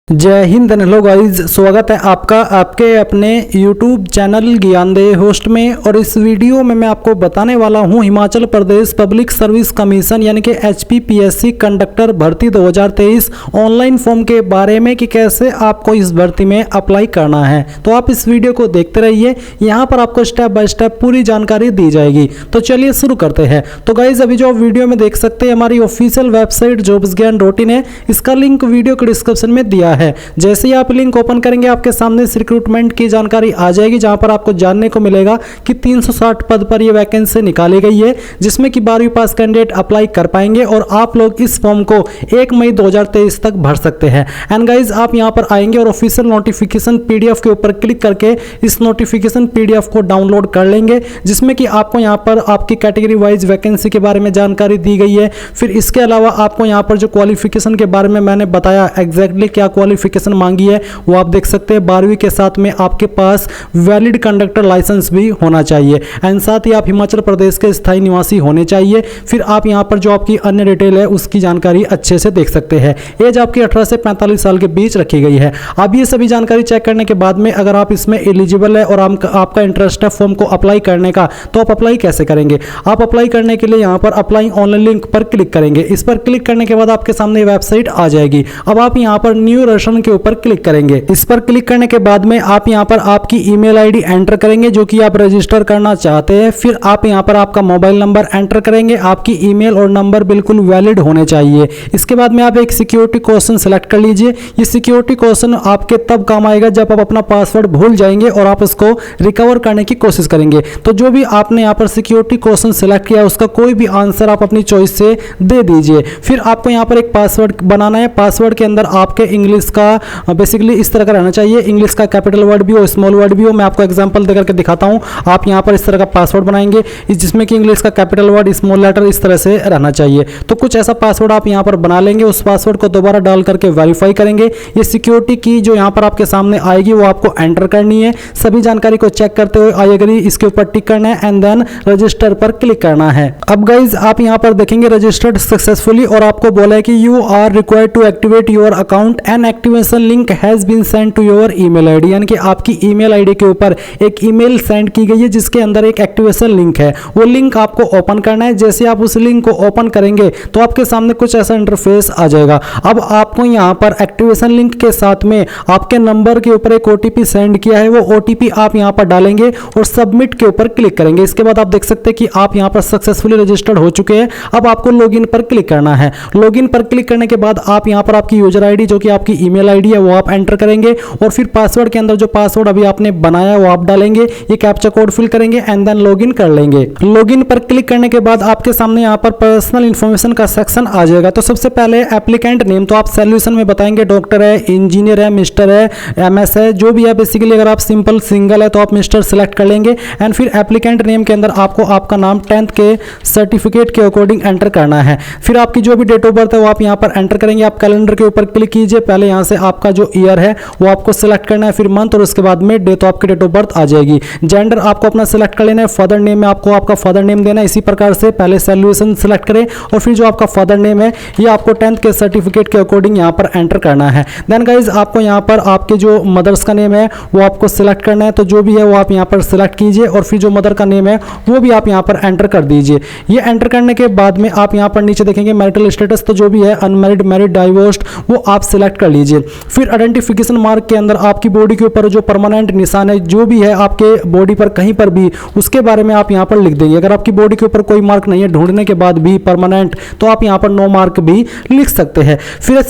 जय Hind. Hello guys, स्वागत है आपका आपके अपने YouTube चैनल ज्ञानदेह होस्ट में। और इस वीडियो में मैं आपको बताने वाला हूं Himachal Pradesh public service commission यानी कि HPPSC कंडक्टर भर्ती 2023 ऑनलाइन फॉर्म के बारे में कि कैसे आपको इस भर्ती में अप्लाई करना है। तो आप इस वीडियो को देखते रहिए, यहाँ पर आपको स्टेप बाय स्टेप पूरी जानकारी दी जाएगी। तो चलिए शुरू करते हैं। तो गाइज अभी जो आप वीडियो में देख सकते हैं हमारी ऑफिशियल वेबसाइट jobsgyan.in है, इसका लिंक वीडियो के डिस्क्रिप्शन में दिया है। जैसे ही आप लिंक ओपन करेंगे आपके सामने रिक्रूटमेंट की जानकारी आ जाएगी, जहां पर आपको जानने को मिलेगा कि 360 पद पर यह वैकेंसी निकाली गई है, जिसमें कि 12वीं पास कैंडिडेट अप्लाई कर पाएंगे और आप लोग इस फॉर्म को 1 मई 2023 तक भर सकते हैं। एंड गाइज आप यहां पर आएंगे और ऑफिशियल नोटिफिकेशन PDF के ऊपर क्लिक करके इस नोटिफिकेशन PDF को डाउनलोड कर लेंगे, जिसमें कि आपको यहां पर आपकी कैटेगरी वाइज वैकेंसी के बारे में जानकारी दी गई है। फिर इसके अलावा आपको यहां पर जो क्वालिफिकेशन के बारे में मैंने बताया एग्जैक्टली क्या क्वालिफिकेशन मांगी है वो आप देख सकते हैं। 12वीं के साथ में आपके पास वैलिड कंडक्टर लाइसेंस भी होना चाहिए एंड साथ ही आप हिमाचल प्रदेश के स्थायी निवासी होने चाहिए। फिर आप यहां पर जो आपकी अन्य डिटेल है उसकी जानकारी अच्छे से देख सकते हैं। एज आपकी 18 से 45 साल के बीच रखी गई है। अब ये सभी जानकारी चेक करने के बाद में अगर आप इसमें एलिजिबल है और आपका इंटरेस्ट है फॉर्म को अप्लाई करने का, तो आप अप्लाई कैसे करेंगे। आप अप्लाई करने के लिए यहां पर अप्लाई ऑनलाइन लिंक पर क्लिक करेंगे। इस पर क्लिक करने के बाद आपके सामने वेबसाइट आ जाएगी। अब आप यहां पर न्यू रजिस्ट्रेशन के ऊपर क्लिक करेंगे। इस पर क्लिक करने के बाद में आप यहां पर आपकी ईमेल आईडी एंटर करेंगे जो कि आप रजिस्टर करना चाहते हैं। फिर आप यहां पर आपका मोबाइल नंबर एंटर करेंगे। आपकी ईमेल और नंबर बिल्कुल वैलिड होने चाहिए। इसके बाद में आप एक सिक्योरिटी क्वेश्चन सेलेक्ट कर लीजिए। ये सिक्योरिटी क्वेश्चन आपके तब काम आएगा जब आप अपना पासवर्ड भूल जाएंगे और आप उसको रिकवर करने की कोशिश करेंगे। तो जो भी आपने यहाँ पर सिक्योरिटी क्वेश्चन सेलेक्ट किया उसका कोई भी आंसर आप अपनी चॉइस से दे दीजिए। फिर आपको यहाँ पर एक पासवर्ड बनाना है। पासवर्ड के अंदर आपके इंग्लिश का बेसिकली इस तरह का रहना चाहिए, इंग्लिश का कैपिटल वर्ड भी हो स्मॉल वर्ड भी हो। मैं आपको एग्जांपल देकर के दिखाता हूं। आप यहां पर इस तरह का पासवर्ड बनाएंगे जिसमें कि इंग्लिश का कैपिटल वर्ड स्मॉल लेटर इस तरह से रहना चाहिए। तो कुछ ऐसा पासवर्ड आप यहां पर बना लेंगे। उस पासवर्ड को दोबारा डाल करके वेरीफाई करेंगे। ये सिक्योरिटी की जो यहां पर आपके सामने आएगी वो आपको एंटर करनी है। सभी जानकारी को चेक करते हुए आई एग्री इसके ऊपर टिक करना है एंड देन रजिस्टर पर क्लिक करना है। अब गाइज आप यहां पर देखेंगे रजिस्टर्ड सक्सेसफुली और आपको बोला है कि you are required to activate your account and activation link has been send to your email ID, यानी कि आपकी ईमेल आईडी के ऊपर एक ईमेल सेंड की गई है जिसके अंदर एक एक्टिवेशन लिंक है। वो लिंक आपको ओपन करना है। जैसे आप उस लिंक को ओपन करेंगे तो आपके सामने कुछ ऐसा इंटरफेस आ जाएगा। अब आपको यहां पर एक्टिवेशन लिंक के साथ में आपके नंबर के ऊपर एक OTP सेंड किया है। वो OTP आप यहां पर डालेंगे और सबमिट के ऊपर क्लिक करेंगे। इसके बाद आप देख सकते हैं कि आप यहां पर सक्सेसफुली रजिस्टर्ड हो चुके हैं। अब आपको लॉगिन पर क्लिक करना है। लॉगिन पर क्लिक करने के बाद आप यहां पर आपकी यूजर आईडी जो कि आपकी ईमेल आईडी है वो आप एंटर करेंगे और फिर पासवर्ड के अंदर जो पासवर्ड अभी आपने बनाया वो आप डालेंगे। ये कैप्चा कोड फिल करेंगे एंड देन लॉगिन कर लेंगे। लॉगिन पर क्लिक करने के बाद आपके सामने यहाँ पर पर्सनल इंफॉर्मेशन का सेक्शन आ जाएगा। तो सबसे पहले एप्लीकेंट नेम, तो आप सॉल्यूशन में बताएंगे डॉक्टर है, इंजीनियर है, मिस्टर है, MS है, जो भी है। बेसिकली अगर आप सिंपल सिंगल है तो आप मिस्टर सेलेक्ट कर लेंगे एंड फिर एप्लीकेंट नेम के अंदर आपको आपका नाम 10th के सर्टिफिकेट के अकॉर्डिंग एंटर करना है। फिर आपकी जो भी डेट ऑफ बर्थ है वो आप यहाँ पर एंटर करेंगे। आप कैलेंडर के ऊपर क्लिक कीजिए। पहले यहाँ से आपका जो ईयर है वो आपको सिलेक्ट करना है, फिर मंथ और उसके बाद में डे, तो आपकी डेट ऑफ बर्थ आ जाएगी। जेंडर आपको अपना सिलेक्ट कर लेना है। फादर नेम में आपको आपका फादर नेम देना है। इसी प्रकार से पहले सॉल्यूशन सिलेक्ट करें और फिर जो आपका फादर नेम है ये आपको 10th के सर्टिफिकेट के अकॉर्डिंग यहाँ पर एंटर करना है। देन गाइज आपको यहाँ पर आपके जो मदर्स का नेम है वो आपको सिलेक्ट करना है। तो जो भी है वो आप यहाँ पर सिलेक्ट कीजिए और फिर जो मदर का नेम है वो भी आप यहाँ पर एंटर कर दीजिए। ये एंटर करने के बाद में आप यहाँ पर नीचे देखेंगे मैरिटल स्टेटस, तो जो भी है अनमैरिड, मैरिड, डाइवोर्स्ड वो आप सिलेक्ट कर लीजिए। फिर आइडेंटिफिकेशन मार्क के अंदर आपकी बॉडी के ऊपर जो परमानेंट निशान है जो भी है आपके बॉडी पर कहीं पर भी उसके बारे में आप यहाँ पर लिख देंगे। अगर आपकी बॉडी के ऊपर कोई मार्क नहीं है ढूंढने के बाद भी परमानेंट, तो आप यहाँ पर नो मार्क भी लिख सकते हैं। फिर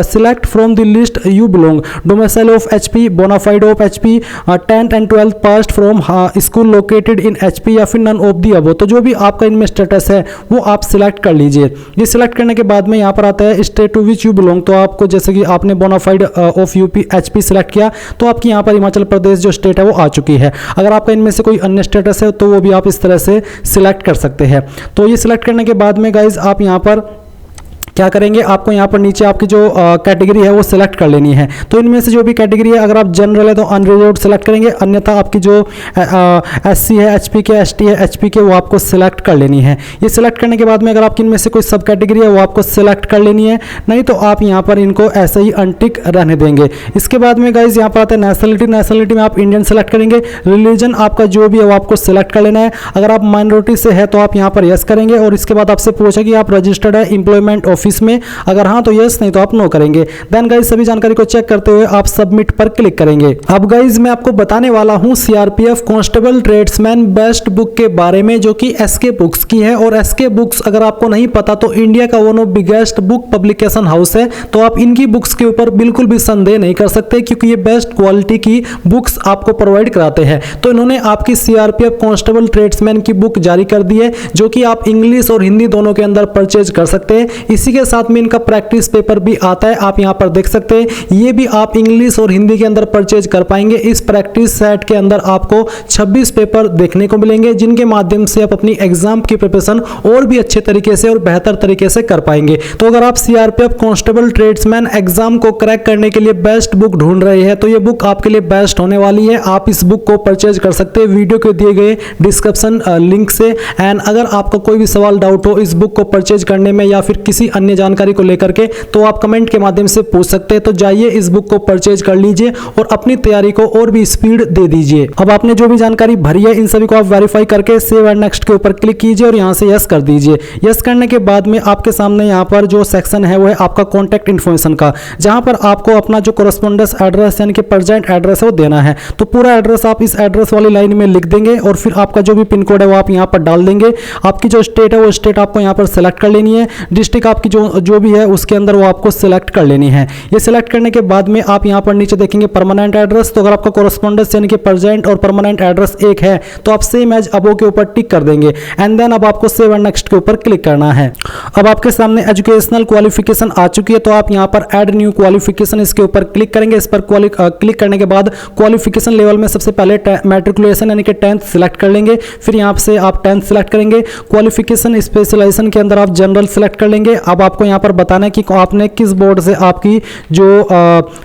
select from the list you belong, domicile of HP, bona fide of HP, 10th and 12th pass from school located in HP या फिर नन ऑफ दी अबव। तो जो भी आपका इनमें स्टेटस है वो आप सिलेक्ट कर लीजिए। ये सिलेक्ट करने के बाद में यहाँ पर आता है state to which you belong, तो आपको जैसे कि आपने bona fide of UP HP select किया तो आपकी यहाँ पर हिमाचल प्रदेश जो स्टेट है वो आ चुकी है। अगर आपका इनमें से कोई अन्य स्टेटस है तो वो भी आप इस तरह से सिलेक्ट कर सकते हैं। तो ये सिलेक्ट करने के बाद में गाइज आप यहाँ पर क्या करेंगे, आपको यहाँ पर नीचे आपकी जो कैटेगरी है वो सिलेक्ट कर लेनी है। तो इनमें से जो भी कैटेगरी है, अगर आप जनरल है तो अनरिजर्व्ड सेलेक्ट करेंगे, अन्यथा आपकी जो एससी है, एचपी के, एसटी है, एचपी के, वो आपको सिलेक्ट कर लेनी है। ये सिलेक्ट करने के बाद में अगर आपकी इनमें से कोई सब कैटेगरी है वो आपको सिलेक्ट कर लेनी है, नहीं तो आप यहाँ पर इनको ऐसे ही अनटिक रहने देंगे। इसके बाद में गाइज यहाँ पर आता है नेशनलिटी। नेशनलिटी में आप इंडियन सेलेक्ट करेंगे। रिलीजन आपका जो भी है वो आपको सिलेक्ट कर लेना है। अगर आप माइनॉरिटी से है तो आप यहाँ पर यस करेंगे, और इसके बाद आपसे पूछा कि आप रजिस्टर्ड है एम्प्लॉयमेंट ऑफिस में, अगर हाँ तो यस, नहीं तो आप नो करेंगे। देन गाइज सभी जानकारी को चेक करते हुए आप सबमिट पर क्लिक करेंगे। अब गाइज मैं आपको बताने वाला हूँ CRPF constable tradesman best book के बारे में, जो कि एसके बुक्स की है। और एसके बुक्स अगर आपको नहीं पता तो इंडिया का one of biggest book publication house है। तो आप इनकी बुक्स के ऊपर बिल्कुल भी संदेह नहीं कर सकते, क्योंकि ये बेस्ट क्वालिटी की बुक्स आपको प्रोवाइड कराते हैं। तो इन्होंने आपकी सीआरपीएफ कांस्टेबल ट्रेड्समैन की बुक जारी कर दी है, जो कि आप इंग्लिश और हिंदी दोनों के अंदर परचेज कर सकते हैं। इसी के साथ में इनका प्रैक्टिस पेपर भी आता है, आप यहाँ पर देख सकते हैं। ये भी आप इंग्लिश और हिंदी के अंदर परचेज कर पाएंगे। इस प्रैक्टिस सेट के अंदर आपको 26 पेपर देखने को मिलेंगे, जिनके माध्यम से आप अपनी एग्जाम की प्रिपरेशन और भी अच्छे तरीके से और बेहतर तरीके से कर पाएंगे। तो अगर आप सीआरपीएफ कांस्टेबल ट्रेड्समैन एग्जाम को क्रैक करने के लिए बेस्ट बुक ढूंढ रहे हैं, तो ये बुक आपके लिए बेस्ट होने वाली है। आप इस बुक को परचेज कर सकते हैं वीडियो के दिए गए डिस्क्रिप्शन लिंक से। एंड अगर आपका कोई भी सवाल डाउट हो इस बुक को परचेज करने में या फिर किसी अन्य जानकारी को लेकर के, तो आप कमेंट के माध्यम से पूछ सकते हैं। तो जाइए इस बुक को परचेज कर लीजिए और अपनी तैयारी को और भी स्पीड दे दीजिए। अब आपने जो भी जानकारी भरी है इन सभी को आप वेरीफाई करके सेव एंड नेक्स्ट के ऊपर क्लिक कीजिए और यहाँ से यस कर दीजिए। यस करने के बाद में आपके सामने यहाँ पर जो सेक्शन है वो है आपका कॉन्टैक्ट इन्फॉर्मेशन का, जहाँ पर आपको अपना जो कोरेस्पोंडेंस एड्रेस यानी कि प्रेजेंट एड्रेस है वो देना है। तो पूरा एड्रेस आप इस एड्रेस वाली लाइन में लिख देंगे और फिर आपका जो भी पिन कोड है वो आप यहाँ पर डाल देंगे। आपकी जो स्टेट है वो स्टेट आपको यहाँ पर सिलेक्ट कर लेनी है। डिस्ट्रिक्ट आपकी जो भी है उसके अंदर वो आपको सिलेक्ट कर लेनी है। ये सिलेक्ट करने के बाद में आप यहाँ पर नीचे देखेंगे परमानेंट एड्रेस। तो अगर आपका कोरेस्पोंडेंस यानी कि प्रेजेंट और परमानेंट एड्रेस एक है तो आप सेम एज अबो के ऊपर टिक कर देंगे। एंड देन अब आपको सेव एंड नेक्स्ट के ऊपर क्लिक करना है। अब आपके सामने एजुकेशनल क्वालिफिकेशन आ चुकी है, तो आप यहाँ पर ऐड न्यू क्वालिफिकेशन इसके ऊपर क्लिक करेंगे। इस पर क्लिक करने के बाद क्वालिफिकेशन लेवल में सबसे पहले मैट्रिकुलेशन यानी कि 10th सिलेक्ट कर लेंगे। फिर यहाँ से आप 10th सिलेक्ट करेंगे। क्वालिफिकेशन स्पेशलाइजेशन के अंदर आप जनरल सिलेक्ट कर लेंगे। अब आपको यहाँ पर बताना है कि आपने किस बोर्ड से आपकी जो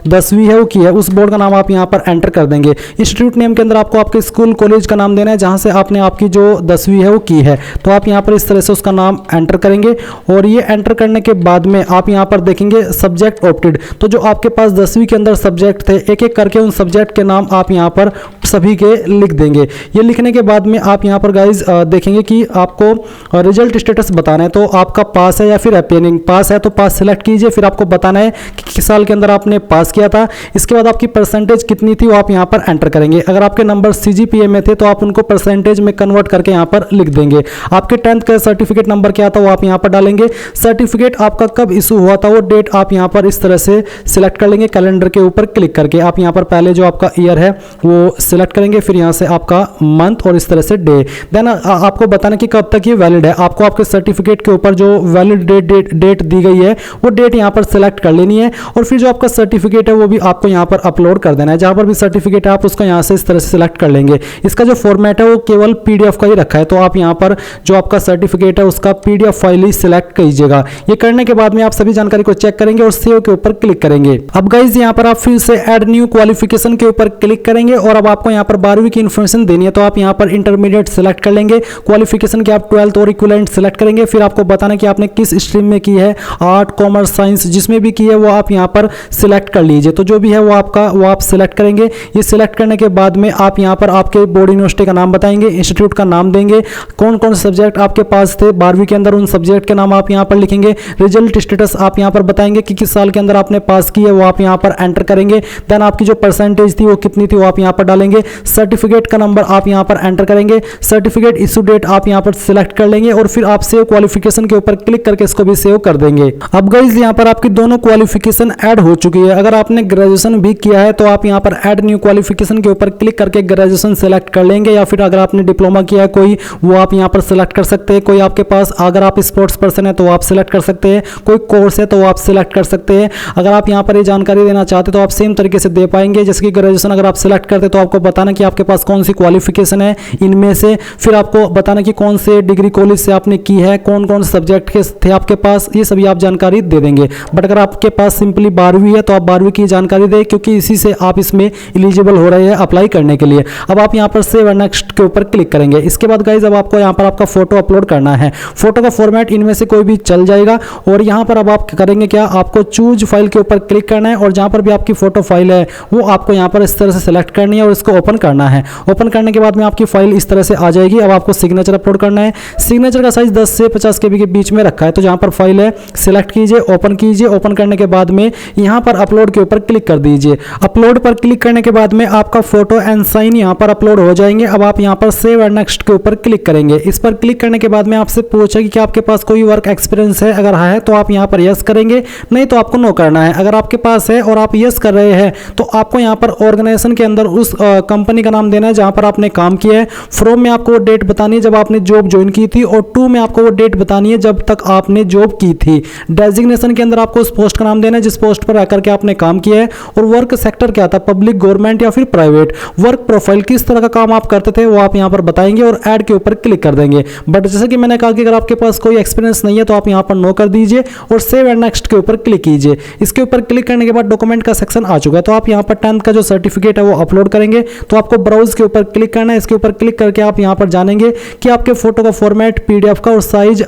10वीं है वो की है, उस बोर्ड का नाम आप यहाँ पर एंटर कर देंगे। इंस्टीट्यूट नेम के अंदर आपको आपके स्कूल कॉलेज का नाम देना है जहाँ से आपने आपकी जो 10वीं है वो की है। तो आप यहाँ पर इस तरह से उसका नाम एंटर करेंगे और ये एंटर करने के बाद में आप यहाँ पर देखेंगे सब्जेक्ट ऑप्टेड। तो जो आपके पास 10वीं के अंदर सब्जेक्ट थे एक एक करके उन सब्जेक्ट के नाम आप यहाँ पर सभी के लिख देंगे। ये लिखने के बाद में आप यहाँ पर गाइज देखेंगे कि आपको रिजल्ट स्टेटस बताना है। तो आपका पास है या फिर अपेयरिंग। पास है तो पास सिलेक्ट कीजिए। फिर आपको बताना है कि किस साल के अंदर आपने पास किया था। इसके बाद आपकी परसेंटेज कितनी थी वो आप यहाँ पर एंटर करेंगे। अगर आपके नंबर सीजीपीए में थे तो आप उनको परसेंटेज में कन्वर्ट करके यहाँ पर लिख देंगे। आपके 10th का सर्टिफिकेट नंबर क्या था वो आप यहाँ पर डालेंगे। सर्टिफिकेट आपका कब इशू हुआ था वो डेट आप यहाँ पर इस तरह से सिलेक्ट कर लेंगे। कैलेंडर के ऊपर क्लिक करके आप यहाँ पर पहले जो आपका ईयर है वो सिलेक्ट करेंगे, फिर यहाँ से आपका मंथ और इस तरह से डे। देन आपको बताना कि कब तक ये वैलिड है। आपको आपके सर्टिफिकेट के ऊपर जो वैलिड डेट दी गई है वो डेट यहाँ पर सिलेक्ट कर लेनी है और फिर जो आपका सर्टिफिकेट है वो भी आपको यहाँ पर अपलोड कर देना है। जहाँ पर भी सर्टिफिकेट है आप उसको यहाँ से इस तरह से सिलेक्ट कर लेंगे। इसका जो फॉर्मेट है वो केवल पीडीएफ का ही रखा है, तो आप यहाँ पर जो आपका सर्टिफिकेट है उसका पीडीएफ फाइल ही सिलेक्ट कीजिएगा। ये करने के बाद में आप सभी जानकारी को चेक करेंगे और सेव के ऊपर क्लिक करेंगे। अब गाइज यहाँ पर आप फिर से ऐड न्यू क्वालिफिकेशन के ऊपर क्लिक करेंगे और अब आपको यहाँ पर 12वीं की इन्फॉर्मेशन देनी है। तो आप यहाँ पर इंटरमीडिएट सिलेक्ट कर लेंगे। क्वालिफिकेशन के आप 12th और इक्विवेलेंट सिलेक्ट करेंगे। फिर आपको बताना कि आपने किस स्ट्रीम में की है, आर्ट कॉमर्स साइंस जिसमें भी की है वो आप यहाँ पर सिलेक्ट कर लीजिए। तो जो भी है वो आप सिलेक्ट करेंगे। ये सिलेक्ट करने के बाद में आप यहाँ पर आपके बोर्ड यूनिवर्सिटी का नाम बताएंगे, इंस्टीट्यूट का नाम देंगे, कौन कौन से सब्जेक्ट आपके पास थे 12वीं के अंदर उन सब्जेक्ट के नाम आप यहाँ पर लिखेंगे। रिजल्ट स्टेटस आप यहाँ पर बताएंगे कि किस साल के अंदर आपने पास की है वो आप यहाँ पर एंटर करेंगे। देन आपकी जो परसेंटेज थी वो कितनी थी वो आप यहाँ पर डालेंगे। सर्टिफिकेट का नंबर आप यहाँ पर एंटर करेंगे। सर्टिफिकेट इशू डेट आप यहाँ पर सिलेक्ट कर लेंगे और फिर आप सेव क्वालिफिकेशन के ऊपर क्लिक करके इसको भी सेव कर देंगे। अब गाइस यहाँ पर आपकी दोनों क्वालिफिकेशन ऐड हो चुकी है। अगर आपने ग्रेजुएशन भी किया है तो आप यहाँ पर ऐड न्यू क्वालिफिकेशन के ऊपर क्लिक करके ग्रेजुएशन सेलेक्ट कर लेंगे, या फिर अगर आपने डिप्लोमा किया है कोई वो आप यहाँ पर सिलेक्ट कर सकते हैं। कोई आपके पास अगर आप स्पोर्ट्स पर्सन है तो आप सिलेक्ट कर सकते हैं, कोई कोर्स है तो आप सिलेक्ट कर सकते हैं। अगर आप यहाँ पर ये जानकारी देना चाहते तो आप सेम तरीके से दे पाएंगे। जैसे कि ग्रेजुएशन अगर आप सिलेक्ट करते तो आपको बताना कि आपके पास कौन सी क्वालिफिकेशन है इनमें से, फिर आपको बताना कि कौन से डिग्री कॉलेज से आपने की है, कौन कौन से सब्जेक्ट के थे आपके पास, पास ये सभी आप जानकारी दे देंगे। बट अगर आपके पास सिंपली 12वीं है तो आप 12वीं की जानकारी दें, क्योंकि इसी से आप इसमें एलिजिबल हो रहे हैं अप्लाई करने के लिए। अब आप यहाँ पर सेव एंड नेक्स्ट के ऊपर क्लिक करेंगे। इसके बाद गाइज अब आपको यहाँ पर आपका फोटो अपलोड करना है। फोटो का फॉर्मेट इनमें से कोई भी चल जाएगा। और यहाँ पर अब आप करेंगे क्या, आपको चूज फाइल के ऊपर क्लिक करना है और जहाँ पर भी आपकी फोटो फाइल है वो आपको यहाँ पर इस तरह से सिलेक्ट करनी है और इसको ओपन करना है। ओपन करने के बाद में आपकी फाइल इस तरह से आ जाएगी। अब आपको सिग्नेचर अपलोड करना है। सिग्नेचर का साइज 10 से 50 KB के बीच में रखा है। तो जहाँ पर फाइल है सिलेक्ट कीजिए, ओपन कीजिए। ओपन करने के बाद में यहाँ पर अपलोड के ऊपर क्लिक कर दीजिए। अपलोड पर क्लिक करने के बाद में आपका फोटो एंड साइन यहाँ पर अपलोड हो जाएंगे। अब आप यहाँ पर सेव एंड नेक्स्ट के ऊपर क्लिक करेंगे। इस पर क्लिक करने के बाद में आपसे पूछेगी कि आपके पास कोई वर्क एक्सपीरियंस है। अगर है तो आप यहाँ पर यस करेंगे, नहीं तो आपको नो करना है। अगर आपके पास है और आप यस कर रहे हैं तो आपको यहाँ पर ऑर्गेनाइजेशन के अंदर उस कंपनी का नाम देना है जहाँ पर आपने काम किया है। फ्रॉम में आपको वो डेट बतानी है जब आपने जॉब ज्वाइन की थी, और टू में आपको वो डेट बतानी है जब तक आपने जॉब की थी। डेजिग्नेशन के अंदर आपको उस पोस्ट का नाम देना है जिस पोस्ट पर आकर के आपने काम किया है। और वर्क सेक्टर क्या था, पब्लिक, गवर्नमेंट या फिर प्राइवेट। वर्क प्रोफाइल किस तरह का काम आप करते थे वो आप यहाँ पर बताएंगे और ऐड के ऊपर क्लिक कर देंगे। बट जैसे कि मैंने कहा कि अगर आपके पास कोई एक्सपीरियंस नहीं है तो आप यहाँ पर नो कर दीजिए और सेव एंड नेक्स्ट के ऊपर क्लिक कीजिए। इसके ऊपर क्लिक करने के बाद डॉक्यूमेंट का सेक्शन आ चुका है। तो आप यहाँ पर 10th का जो सर्टिफिकेट है वो अपलोड करेंगे। तो आपको ब्राउज के ऊपर क्लिक करना है। इसके ऊपर क्लिक करके आप यहाँ पर जानेंगे कि आपके फोटो का फॉर्मेट PDF का और साइज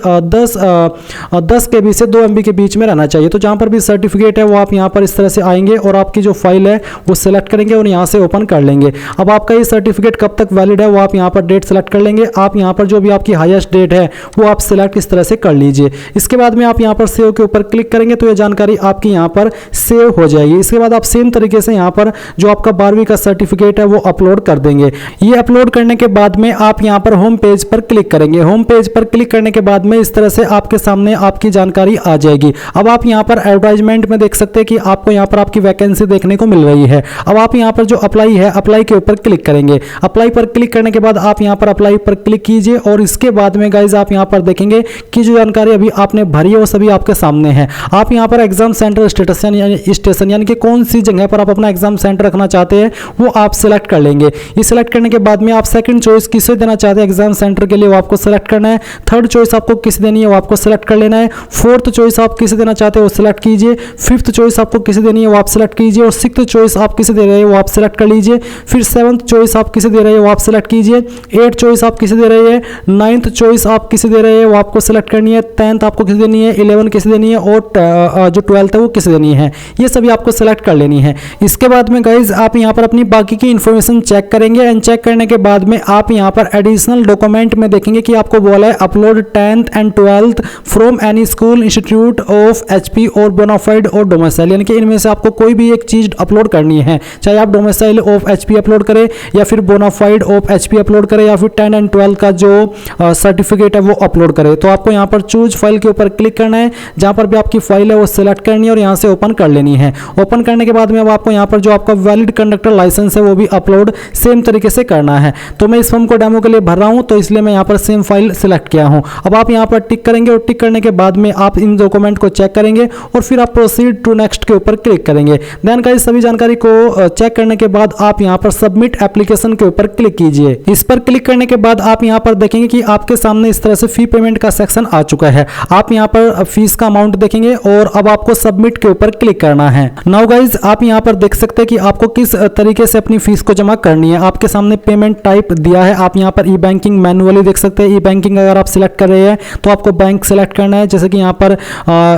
10 KB से 2 MB के बीच में रहना चाहिए। तो जहाँ पर भी सर्टिफिकेट है वो आप यहाँ पर इस तरह से आएंगे और आपकी जो फाइल है वो सिलेक्ट करेंगे और यहाँ से ओपन कर लेंगे। अब आपका ये सर्टिफिकेट कब तक वैलिड है वो आप यहाँ पर डेट सेलेक्ट कर लेंगे। आप यहाँ पर जो भी आपकी हाईएस्ट डेट है वो आप सिलेक्ट इस तरह से कर लीजिए। इसके बाद में आप यहाँ पर सेव के ऊपर क्लिक करेंगे तो ये जानकारी आपकी यहाँ पर सेव हो जाएगी। इसके बाद आप सेम तरीके से यहाँ पर जो आपका 12वीं का सर्टिफिकेट है वो अपलोड कर देंगे। ये अपलोड करने के बाद में आप यहाँ पर होम पेज पर क्लिक करेंगे। होम पेज पर क्लिक करने के बाद में इस तरह से आपके सामने आपकी जानकारी आ जाएगी। अब आप यहाँ पर एडवर्टाइजमेंट में देख सकते हैं कि आपको यहाँ पर आपकी वैकेंसी देखने को मिल रही है। अब आप यहाँ पर जो अप्लाई है अप्लाई के ऊपर क्लिक करेंगे। अप्लाई पर क्लिक करने के बाद आप यहाँ पर अप्लाई पर क्लिक कीजिए और इसके बाद में गाइज आप यहाँ पर देखेंगे कि जो जानकारी अभी आपने भरी है वो सभी आपके सामने है। आप यहाँ पर एग्जाम सेंटर स्टेशन यानी कि कौन सी जगह पर आप अपना एग्जाम सेंटर रखना चाहते हैं वो आप सिलेक्ट कर लेंगे। ये सिलेक्ट करने के बाद में आप सेकंड चॉइस किसे देना चाहते हैं एग्जाम सेंटर के लिए वो आपको सिलेक्ट करना है। थर्ड चॉइस आपको किसे देनी है वो आपको सिलेक्ट कर लेना है। फोर्थ चॉइस आप किसे देना चाहते हैं वो सिलेक्ट कीजिए। फिफ्थ चॉइस आपको किसे देनी है वो आप सिलेक्ट कीजिए। और सिक्स्थ चॉइस आप किसे दे रहे हैं वो आप सिलेक्ट कर लीजिए। फिर सेवंथ चॉइस आप किसे दे रहे हैं वो आप सिलेक्ट कीजिए। 8th चॉइस आप किसे दे रहे हैं। 9th चॉइस आप किसे दे रहे हैं वो आपको सिलेक्ट करनी है। 10th आपको किसे देनी है। 11 किसे देनी है और जो 12th है वो किसे देनी है। ये सभी आपको सिलेक्ट कर लेनी है। इसके बाद में गाइज आप यहाँ पर अपनी बाकी की इंफॉर्मेशन चेक करेंगे एंड चेक करने के बाद में आप यहाँ पर एडिशनल डॉक्यूमेंट में देखेंगे कि आपको बोला है upload 10th and 12th from any school institute of HP और बोनाफाइड और डोमिसाइल, यानी कि इनमें से आपको कोई भी एक चीज अपलोड करनी है। चाहे आप डोमिसाइल ऑफ HP अपलोड करें या फिर बोनाफाइड ऑफ HP अपलोड करें या फिर 10 एंड 12 का जो सर्टिफिकेट है वो अपलोड करें। तो आपको यहाँ पर चूज फाइल के ऊपर क्लिक करना है। जहाँ पर भी आपकी फाइल है वो सिलेक्ट करनी है और यहाँ से ओपन कर लेनी है। ओपन करने के बाद में अब आपको यहाँ पर जो आपका वैलिड कंडक्टर लाइसेंस है वो भी अपलोड सेम तरीके से करना है। तो मैं इस फॉर्म को डेमो के लिए भर रहा हूँ तो इसलिए मैं यहाँ पर सेम फाइल सिलेक्ट किया हूँ। अब आप यहाँ पर टिक करेंगे और टिक करने के बाद में आप इन डॉक्यूमेंट को चेक करेंगे और फिर आप प्रोसीड टू नेक्स्ट के ऊपर क्लिक करेंगे। देन गाइस सभी जानकारी को चेक करने के बाद आप यहाँ पर सबमिट एप्लीकेशन के ऊपर क्लिक कीजिए। इस पर क्लिक करने के बाद आप यहाँ पर देखेंगे कि आपके सामने इस तरह से फी पेमेंट का सेक्शन आ चुका है। आप यहाँ पर फीस का अमाउंट देखेंगे और अब आपको सबमिट के ऊपर क्लिक करना है। नाउ गाइज आप यहाँ पर देख सकते हैं कि आपको किस तरीके से अपनी फीस को जमा करनी है। आपके सामने पेमेंट टाइप दिया है। आप यहाँ पर ई बैंकिंग मैनुअली देख सकते हैं। ई बैंकिंग अगर आप सिलेक्ट कर रहे हैं तो आपको बैंक सेलेक्ट करना है। जैसे कि यहाँ पर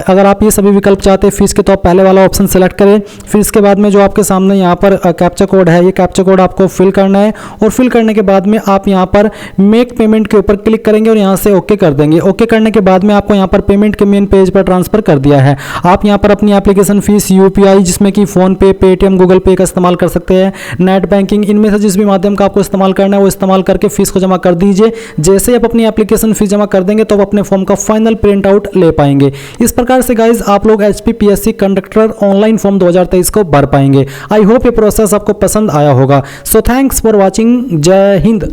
अगर आप ये सभी विकल्प चाहते हैं फीस के तो आप पहले वाला ऑप्शन सेलेक्ट करें। फिर इसके बाद में जो आपके सामने यहाँ पर कैप्चा कोड है ये कैप्चा कोड आपको फिल करना है और फिल करने के बाद में आप यहाँ पर मेक पेमेंट के ऊपर क्लिक करेंगे और यहाँ से ओके कर देंगे। ओके करने के बाद में आपको यहाँ पर पेमेंट के मेन पेज पर ट्रांसफर कर दिया है। आप यहाँ पर अपनी एप्लीकेशन फीस UPI जिसमें कि फोन पे, पेटीएम, गूगल पे का इस्तेमाल कर सकते हैं, नेट बैंकिंग, इनमें से जिस भी माध्यम का आपको इस्तेमाल करना है वो इस्तेमाल करके फीस को जमा कर दीजिए। जैसे ही आप अपनी एप्लीकेशन फीस जमा कर देंगे तो आप अपने फॉर्म का फाइनल प्रिंट आउट ले पाएंगे। इस प्रकार से गाइज आप लोग HPPSC कंडक्टर ऑनलाइन फॉर्म 2023 को भर पाएंगे। आई होप ये प्रोसेस आपको पसंद आया होगा। So thanks for watching. जय हिंद।